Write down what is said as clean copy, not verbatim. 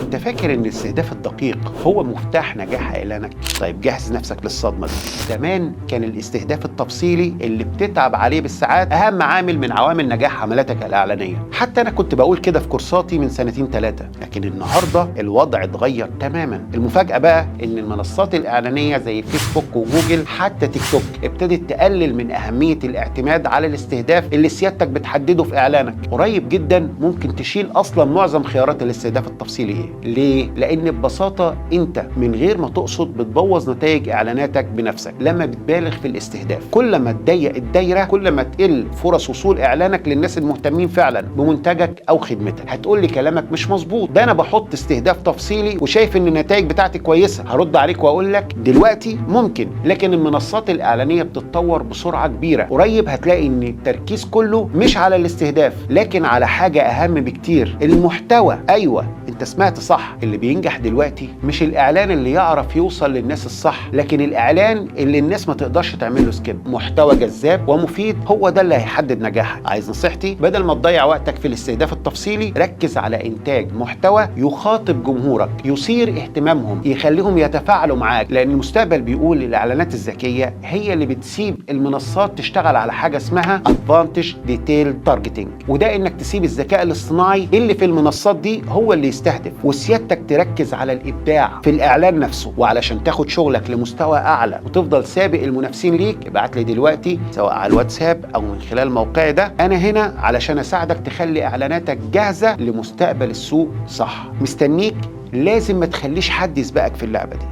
كنت فاكر ان الاستهداف الدقيق هو مفتاح نجاح اعلانك؟ طيب جهز نفسك للصدمه دي. زمان كان الاستهداف التفصيلي اللي بتتعب عليه بالساعات اهم عامل من عوامل نجاح حملاتك الاعلانيه. حتى انا كنت بقول كده في كورساتي من 2-3 سنين، لكن النهارده الوضع اتغير تماما. المفاجاه بقى ان المنصات الاعلانيه زي فيسبوك وجوجل حتى تيك توك ابتدت تقلل من اهميه الاعتماد على الاستهداف اللي سيادتك بتحدده في اعلانك. قريب جدا ممكن تشيل اصلا معظم خيارات الاستهداف التفصيلي. ليه؟ لان ببساطه انت من غير ما تقصد بتبوظ نتائج اعلاناتك بنفسك. لما بتبالغ في الاستهداف كل ما تضيق الدايره كل ما تقل فرص وصول اعلانك للناس المهتمين فعلا بمنتجك او خدمتك. هتقول لي كلامك مش مظبوط، ده انا بحط استهداف تفصيلي وشايف ان النتائج بتاعتي كويسه. هرد عليك واقول لك دلوقتي ممكن، لكن المنصات الاعلانيه بتتطور بسرعه كبيره. قريب هتلاقي ان التركيز كله مش على الاستهداف لكن على حاجه اهم بكتير، المحتوى. ايوه انت سمعت صح، اللي بينجح دلوقتي مش الاعلان اللي يعرف يوصل للناس الصح، لكن الاعلان اللي الناس ما تقدرش تعمل له سكيب. محتوى جذاب ومفيد هو ده اللي هيحدد نجاحك. عايز نصيحتي؟ بدل ما تضيع وقتك في الاستهداف التفصيلي ركز على انتاج محتوى يخاطب جمهورك، يثير اهتمامهم، يخليهم يتفاعلوا معاك. لان المستقبل بيقول الاعلانات الذكيه هي اللي بتسيب المنصات تشتغل على حاجه اسمها Advantage Detailed Targeting، وده انك تسيب الذكاء الاصطناعي اللي في المنصات دي هو اللي يستهدف، وسيادتك تركز على الابداع في الاعلان نفسه. وعلشان تاخد شغلك لمستوى اعلى وتفضل سابق المنافسين ليك ابعت لي دلوقتي سواء على الواتساب او من خلال موقعي ده. انا هنا علشان اساعدك تخلي اعلاناتك جاهزه لمستقبل السوق صح. مستنيك، لازم ما تخليش حد يسبقك في اللعبه دي.